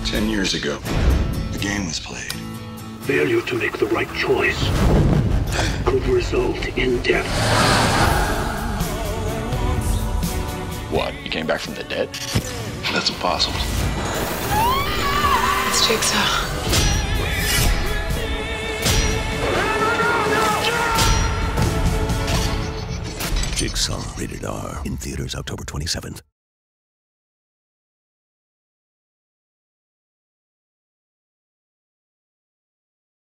10 years ago, the game was played. Failure to make the right choice could result in death. What? You came back from the dead? That's impossible. It's Jigsaw. Jigsaw, rated R. In theaters October 27th.